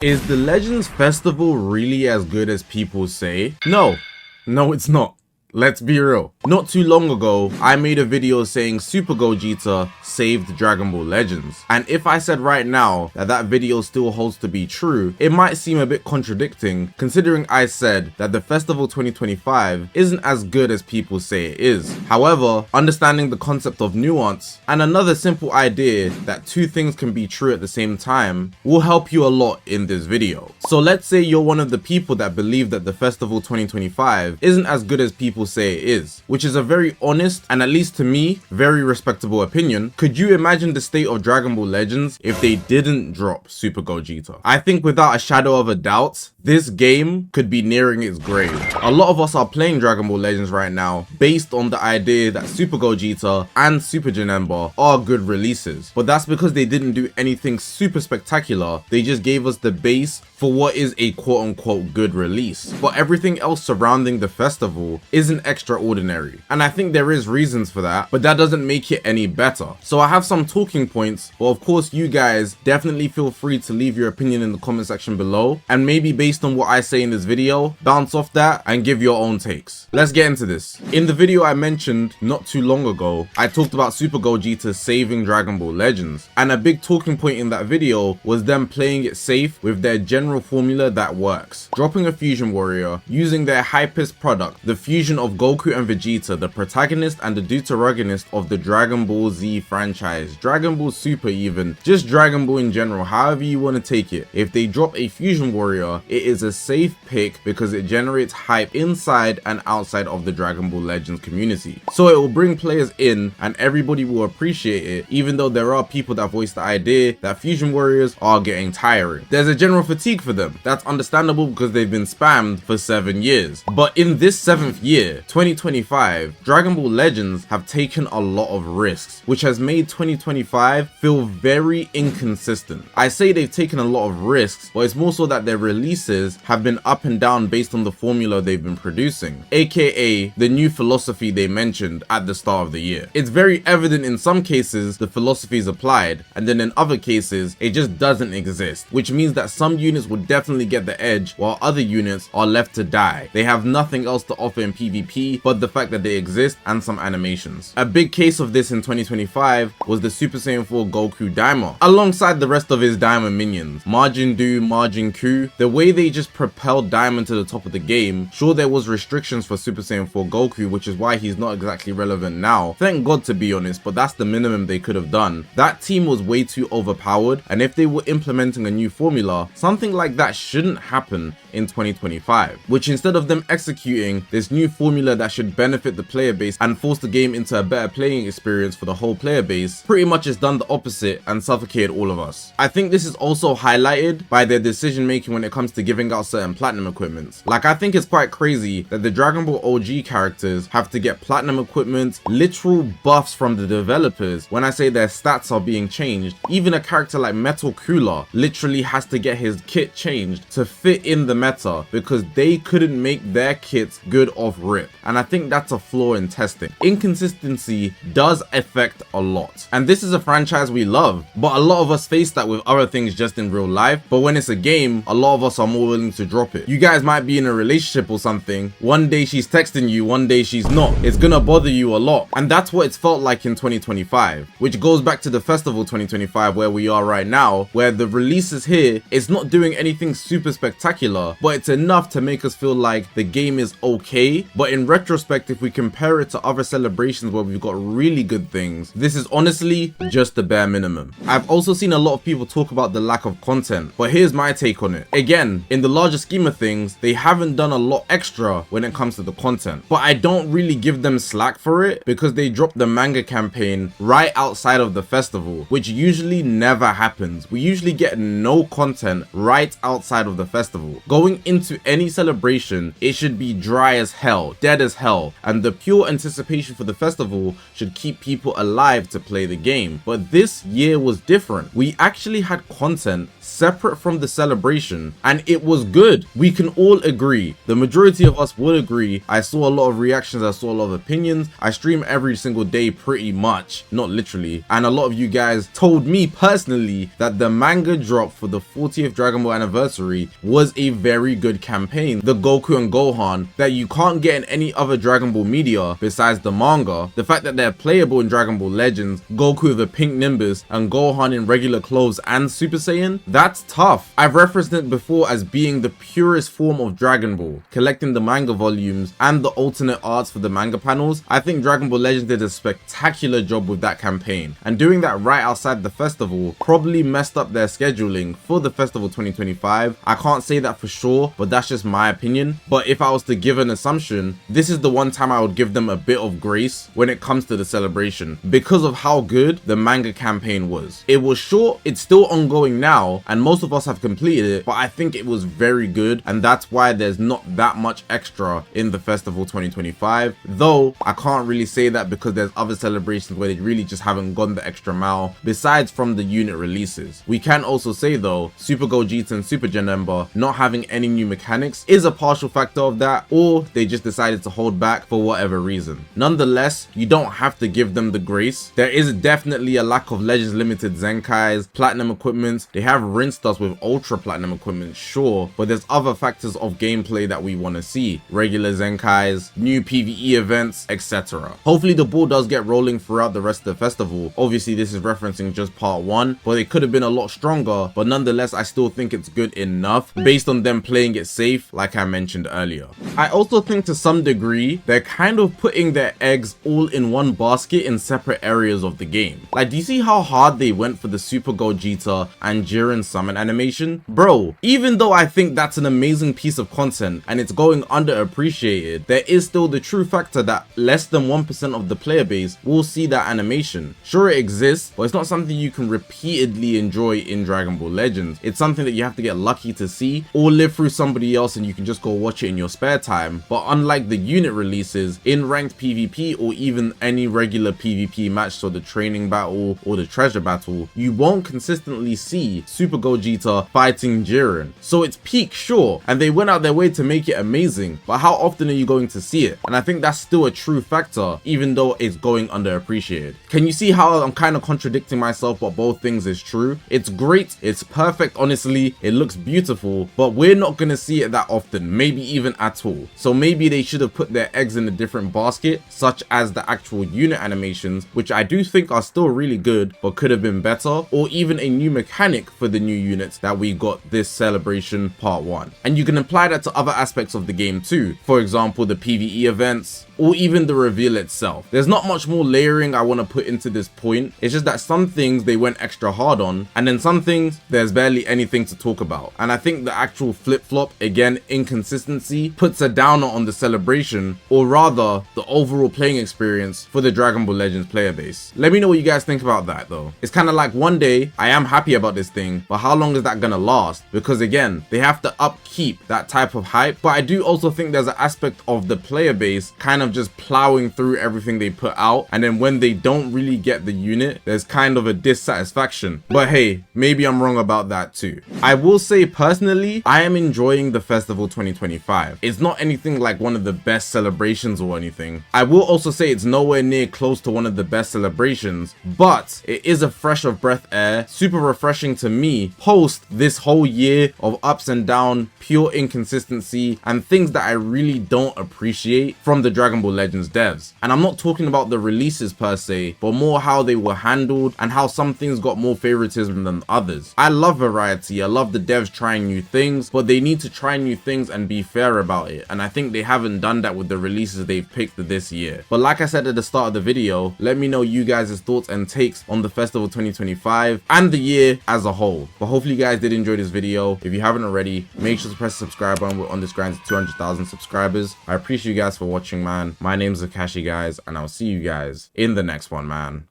Is the Legends Festival really as good as people say? No, it's not. Let's be real. Not too long ago, I made a video saying Super Gogeta saved Dragon Ball Legends. And if I said right now that that video still holds to be true, it might seem a bit contradicting considering I said that the Festival 2025 isn't as good as people say it is. However, understanding the concept of nuance and another simple idea that two things can be true at the same time will help you a lot in this video. So let's say you're one of the people that believe that the Festival 2025 isn't as good as people say it is, which is a very honest and, at least to me, very respectable opinion. Could you imagine the state of Dragon Ball Legends if they didn't drop Super Gogeta? I think without a shadow of a doubt, this game could be nearing its grave. A lot of us are playing Dragon Ball Legends right now based on the idea that Super Gogeta and Super Janemba are good releases, but that's because they didn't do anything super spectacular. They just gave us the base for what is a quote-unquote good release, but everything else surrounding the festival isn't extraordinary, and I think there is reasons for that, but that doesn't make it any better. So I have some talking points, but of course you guys definitely feel free to leave your opinion in the comment section below, and maybe based on what I say in this video, bounce off that and give your own takes. Let's get into this. In the video I mentioned not too long ago, I talked about Super Gogeta saving Dragon Ball Legends, and a big talking point in that video was them playing it safe with their general formula that works, dropping a fusion warrior, using their hypest product, the fusion of Goku and Vegeta, the protagonist and the deuteragonist of the Dragon Ball Z franchise, Dragon Ball Super even, just Dragon Ball in general, however you want to take it. If they drop a fusion warrior, it is a safe pick because it generates hype inside and outside of the Dragon Ball Legends community. So it will bring players in and everybody will appreciate it, even though there are people that voice the idea that fusion warriors are getting tiring. There's a general fatigue for them. That's understandable because they've been spammed for 7 years. But in this 7th year, 2025, Dragon Ball Legends have taken a lot of risks, which has made 2025 feel very inconsistent. I say they've taken a lot of risks, but it's more so that their releases have been up and down based on the formula they've been producing, aka the new philosophy they mentioned at the start of the year. It's very evident in some cases the philosophy is applied, and then in other cases it just doesn't exist, which means that some units will definitely get the edge while other units are left to die. They have nothing else to offer in PvP but the fact that they exist and some animations. A big case of this in 2025 was the Super Saiyan 4 Goku Daima, alongside the rest of his Daima minions, Majin Du, Majin Ku. The way they just propelled Daima to the top of the game, sure there was restrictions for Super Saiyan 4 Goku, which is why he's not exactly relevant now, thank God to be honest, but that's the minimum they could have done. That team was way too overpowered, and if they were implementing a new formula, something like that shouldn't happen in 2025, which instead of them executing this new formula that should benefit the player base and force the game into a better playing experience for the whole player base, pretty much has done the opposite and suffocated all of us. I think this is also highlighted by their decision making when it comes to giving out certain platinum equipments. Like, I think it's quite crazy that the Dragon Ball OG characters have to get platinum equipment, literal buffs from the developers. When I say their stats are being changed, even a character like Metal Cooler literally has to get his kit changed to fit in the meta because they couldn't make their kits good off rip, and I think that's a flaw in testing. Inconsistency does affect a lot, and this is a franchise we love, but a lot of us face that with other things just in real life. But when it's a game, a lot of us are more willing to drop it. You guys might be in a relationship or something, one day she's texting you, one day she's not. It's gonna bother you a lot, and that's what it's felt like in 2025, which goes back to the Festival 2025 where we are right now, where the releases here, it's not doing anything super spectacular, but it's enough to make us feel like the game is okay. But in retrospect, if we compare it to other celebrations where we've got really good things, this is honestly just the bare minimum. I've also seen a lot of people talk about the lack of content, but here's my take on it. Again, in the larger scheme of things, they haven't done a lot extra when it comes to the content, but I don't really give them slack for it because they dropped the manga campaign right outside of the festival, which usually never happens. We usually get no content right outside of the festival. Going into any celebration, it should be dry as hell. out, dead as hell, and the pure anticipation for the festival should keep people alive to play the game. But this year was different. We actually had content separate from the celebration, and it was good. We can all agree. The majority of us would agree. I saw a lot of reactions, I saw a lot of opinions. I stream every single day pretty much, not literally, and a lot of you guys told me personally that the manga drop for the 40th Dragon Ball anniversary was a very good campaign. The Goku and Gohan that you can't get in any other Dragon Ball media besides the manga. The fact that they're playable in Dragon Ball Legends, Goku with a pink Nimbus and Gohan in regular clothes and Super Saiyan, that's tough. I've referenced it before as being the purest form of Dragon Ball, collecting the manga volumes and the alternate arts for the manga panels. I think Dragon Ball Legends did a spectacular job with that campaign, and doing that right outside the festival probably messed up their scheduling for the festival 2025. I can't say that for sure, but that's just my opinion. But if I was to give an assumption, this is the one time I would give them a bit of grace when it comes to the celebration because of how good the manga campaign was. It was short, it's still ongoing now, and most of us have completed it, but I think it was very good, and that's why there's not that much extra in the festival 2025. Though I can't really say that because there's other celebrations where they really just haven't gone the extra mile besides from the unit releases. We can also say though, Super Gogeta and Super Janemba not having any new mechanics is a partial factor of that, or they just decided to hold back for whatever reason. Nonetheless, you don't have to give them the grace. There is definitely a lack of Legends Limited Zenkais, Platinum equipment. They have rinsed us with Ultra Platinum equipment, sure, but there's other factors of gameplay that we want to see. Regular Zenkais, new PvE events, etc. Hopefully the ball does get rolling throughout the rest of the festival. Obviously this is referencing just part 1, but it could have been a lot stronger, but nonetheless I still think it's good enough based on them playing it safe like I mentioned earlier. I also think to some degree they're kind of putting their eggs all in one basket in separate areas of the game. Like, do you see how hard they went for the Super Gogeta and Jiren summon animation? Bro, even though I think that's an amazing piece of content and it's going underappreciated, there is still the true factor that less than 1% of the player base will see that animation. Sure, it exists, but it's not something you can repeatedly enjoy in Dragon Ball Legends. It's something that you have to get lucky to see or live through somebody else and you can just go watch it in your spare time. But unlike the unit releases, in ranked PvP or even any regular PvP match, so the training battle or the treasure battle, you won't consistently see Super Gogeta fighting Jiren. So it's peak, sure, and they went out their way to make it amazing, but how often are you going to see it? And I think that's still a true factor, even though it's going underappreciated. Can you see how I'm kind of contradicting myself, but both things is true? It's great, it's perfect, honestly, it looks beautiful, but we're not gonna see it that often, maybe even at all. So maybe they should have put their eggs in a different basket, such as the actual unit animations, which I do think are still really good, but could have been better, or even a new mechanic for the new units that we got this celebration part 1. And you can apply that to other aspects of the game too. For example, the PvE events, or even the reveal itself. There's not much more layering I want to put into this point. It's just that some things they went extra hard on, and then some things there's barely anything to talk about. And I think the actual flip-flop, again, inconsistency, puts a downer on the celebration, or rather the overall playing experience for the Dragon Ball Legends player base. Let me know what you guys think about that though. It's kind of like one day I am happy about this thing, but how long is that gonna last? Because again, they have to upkeep that type of hype. But I do also think there's an aspect of the player base kind of just plowing through everything they put out, and then when they don't really get the unit, there's kind of a dissatisfaction. But hey, maybe I'm wrong about that too. I will say personally, I am enjoying the festival 2025. It's not anything like one of the best celebrations or anything. I will also say it's nowhere near close to one of the best celebrations, but it is a fresh of breath air, super refreshing to me post this whole year of ups and down, pure inconsistency, and things that I really don't appreciate from the Dragon Ball Legends devs. And I'm not talking about the releases per se, but more how they were handled and how some things got more favoritism than others. I love variety, I love the devs trying new things, but they need to try new things and be fair about it, and I think they haven't done that with the releases they've picked this year. But like I said at the start of the video, let me know you guys' thoughts and takes on the festival 2025 and the year as a whole. But hopefully you guys did enjoy this video. If you haven't already, make sure to press the subscribe button. We're on this grind to 200,000 subscribers. I appreciate you guys for watching, man. My name's Zakashi, guys, and I'll see you guys in the next one, man.